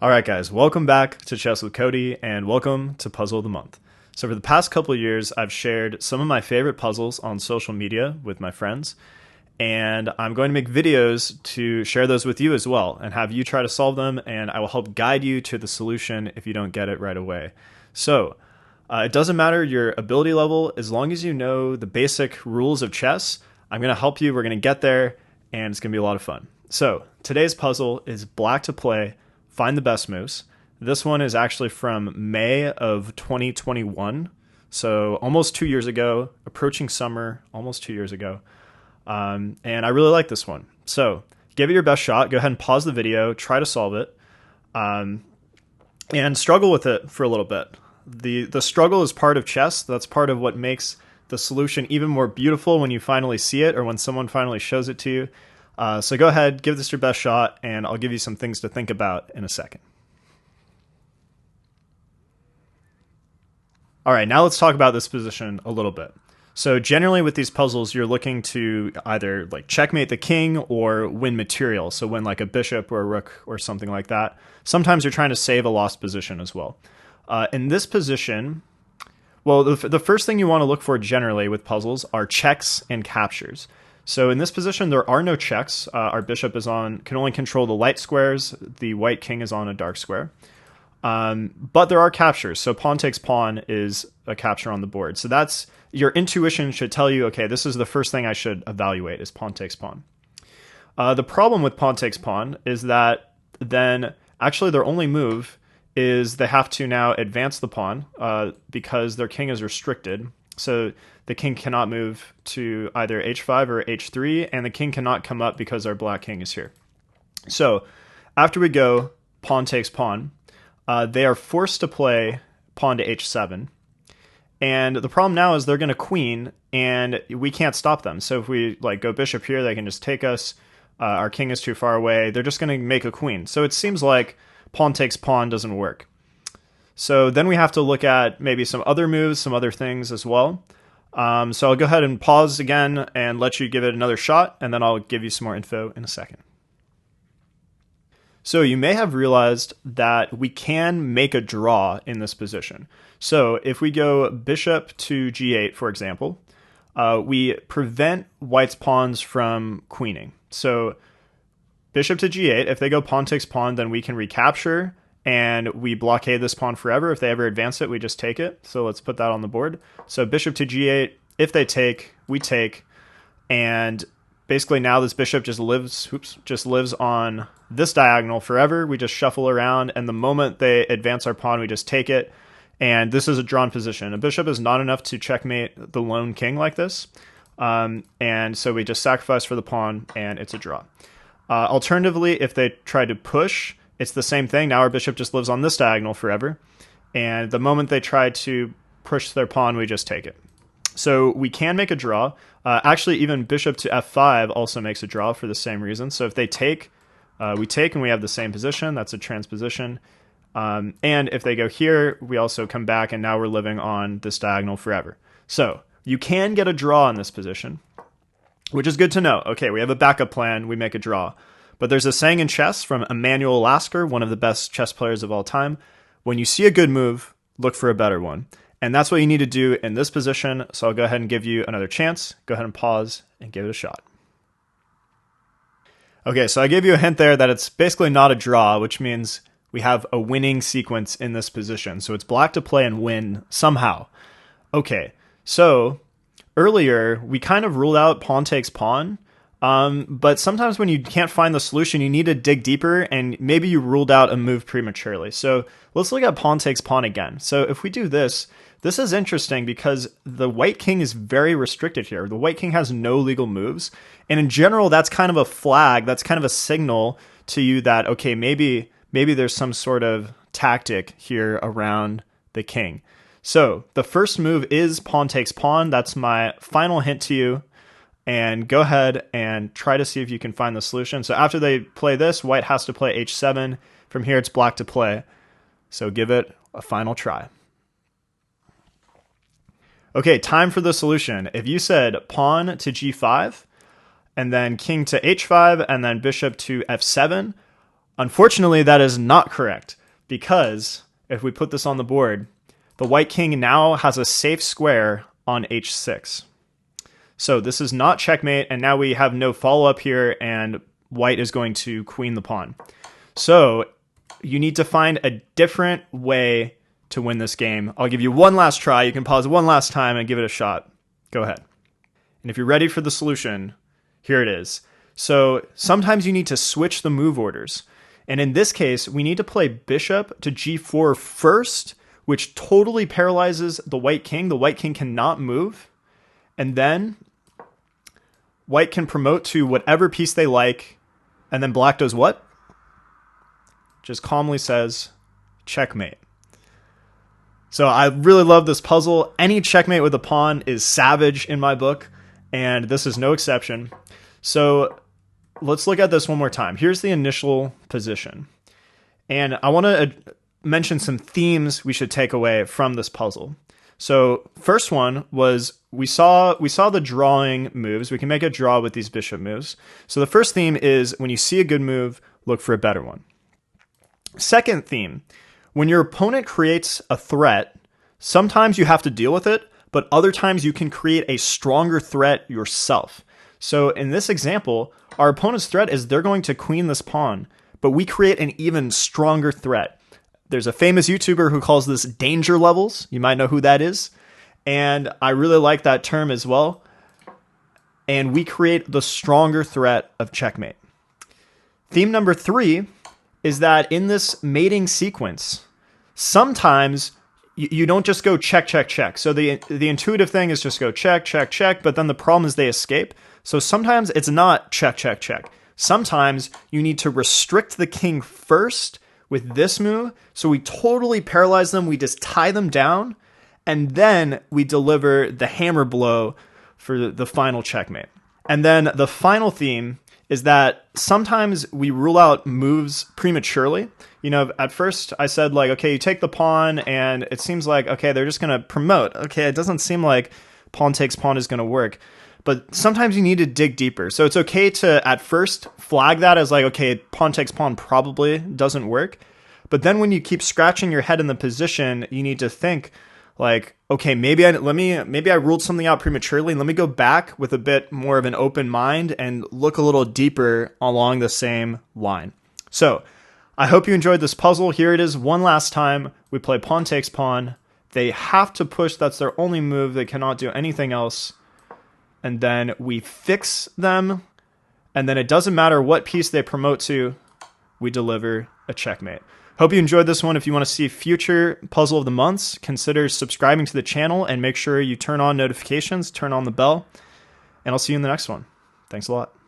All right, guys, welcome back to Chess with Cody, and welcome to Puzzle of the Month. So for the past couple of years, I've shared some of my favorite puzzles on social media with my friends, and I'm going to make videos to share those with you as well, and have you try to solve them, and I will help guide you to the solution if you don't get it right away. So it doesn't matter your ability level, as long as you know the basic rules of chess, I'm going to help you, we're going to get there, and it's going to be a lot of fun. So today's puzzle is Black to play Find the Best Moves. This one is actually from May of 2021, so almost 2 years ago, approaching summer, almost 2 years ago. And I really like this one. So give it your best shot. Go ahead and pause the video, try to solve it, and struggle with it for a little bit. The struggle is part of chess. That's part of what makes the solution even more beautiful when you finally see it or when someone finally shows it to you. So go ahead, give this your best shot, and I'll give you some things to think about in a second. All right, now let's talk about this position a little bit. So generally with these puzzles, you're looking to either like checkmate the king or win material. So win like a bishop or a rook or something like that. Sometimes you're trying to save a lost position as well. In this position, well, the first thing you want to look for generally with puzzles are checks and captures. So in this position, there are no checks. Our bishop can only control the light squares. The white king is on a dark square. But there are captures. So pawn takes pawn is a capture on the board. So that's your intuition should tell you, okay, this is the first thing I should evaluate is pawn takes pawn. The problem with pawn takes pawn is that then actually their only move is they have to now advance the pawn because their king is restricted. So the king cannot move to either h5 or h3, and the king cannot come up because our black king is here. So after we go pawn takes pawn, they are forced to play pawn to h7. And the problem now is they're going to queen, and we can't stop them. So if we like go bishop here, they can just take us. Our king is too far away. They're just going to make a queen. So it seems like pawn takes pawn doesn't work. So then we have to look at maybe some other moves, some other things as well. So I'll go ahead and pause again and let you give it another shot, and then I'll give you some more info in a second. So you may have realized that we can make a draw in this position. So if we go bishop to g8, for example, we prevent white's pawns from queening. So bishop to g8, if they go pawn takes pawn, then we can recapture, and we blockade this pawn forever. If they ever advance it, we just take it. So let's put that on the board. So bishop to g8, if they take, we take, and basically now this bishop just lives on this diagonal forever. We just shuffle around, and the moment they advance our pawn, we just take it. And this is a drawn position. A bishop is not enough to checkmate the lone king like this. And so we just sacrifice for the pawn, and it's a draw. Alternatively, if they try to push, it's the same thing. Now our bishop just lives on this diagonal forever. And the moment they try to push their pawn, we just take it. So we can make a draw. Actually, even bishop to f5 also makes a draw for the same reason. So if they take, we take and we have the same position. That's a transposition. And if they go here, we also come back, and now we're living on this diagonal forever. So you can get a draw in this position, which is good to know. Okay, we have a backup plan. We make a draw. But there's a saying in chess from Emanuel Lasker, one of the best chess players of all time: when you see a good move, look for a better one. And that's what you need to do in this position. So I'll go ahead and give you another chance. Go ahead and pause and give it a shot. Okay, so I gave you a hint there that it's basically not a draw, which means we have a winning sequence in this position. So it's black to play and win somehow. Okay, so earlier we kind of ruled out pawn takes pawn. But sometimes when you can't find the solution, you need to dig deeper, and maybe you ruled out a move prematurely. So let's look at pawn takes pawn again. So if we do this, this is interesting because the white king is very restricted here. The white king has no legal moves. And in general, that's kind of a flag. That's kind of a signal to you that, okay, maybe there's some sort of tactic here around the king. So the first move is pawn takes pawn. That's my final hint to you. And go ahead and try to see if you can find the solution. So after they play this, white has to play h7. From here, it's black to play. So give it a final try. Okay, time for the solution. If you said pawn to g5, and then king to h5, and then bishop to f7, Unfortunately, that is not correct, because if we put this on the board, the white king now has a safe square on h6. So this is not checkmate, and now we have no follow-up here, and white is going to queen the pawn. So you need to find a different way to win this game. I'll give you one last try. You can pause one last time and give it a shot. Go ahead. And if you're ready for the solution, here it is. So sometimes you need to switch the move orders. And in this case, we need to play bishop to g4 first, which totally paralyzes the white king. The white king cannot move. And then white can promote to whatever piece they like. And then black does what? Just calmly says, checkmate. So I really love this puzzle. Any checkmate with a pawn is savage in my book, and this is no exception. So let's look at this one more time. Here's the initial position. And I want to mention some themes we should take away from this puzzle. So first one was we saw the drawing moves. We can make a draw with these bishop moves. So the first theme is when you see a good move, look for a better one. Second theme, when your opponent creates a threat, sometimes you have to deal with it, but other times you can create a stronger threat yourself. So in this example, our opponent's threat is they're going to queen this pawn, but we create an even stronger threat. There's a famous YouTuber who calls this danger levels. You might know who that is. And I really like that term as well. And we create the stronger threat of checkmate. Theme number 3 is that in this mating sequence, sometimes you don't just go check, check, check. So the intuitive thing is just go check, check, check, but then the problem is they escape. So sometimes it's not check, check, check. Sometimes you need to restrict the king first with this move, so we totally paralyze them, we just tie them down, and then we deliver the hammer blow for the final checkmate. And then the final theme is that sometimes we rule out moves prematurely. You know, at first I said like, okay, you take the pawn and it seems like, okay, they're just going to promote. Okay, it doesn't seem like pawn takes pawn is going to work. But sometimes you need to dig deeper. So it's okay to at first flag that as like, okay, pawn takes pawn probably doesn't work. But then when you keep scratching your head in the position, you need to think like, okay, maybe I ruled something out prematurely. Let me go back with a bit more of an open mind and look a little deeper along the same line. So I hope you enjoyed this puzzle. Here it is one last time. We play pawn takes pawn. They have to push. That's their only move. They cannot do anything else. And then we fix them. And then it doesn't matter what piece they promote to. We deliver a checkmate. Hope you enjoyed this one. If you want to see future Puzzle of the Months, consider subscribing to the channel and make sure you turn on notifications, turn on the bell, and I'll see you in the next one. Thanks a lot.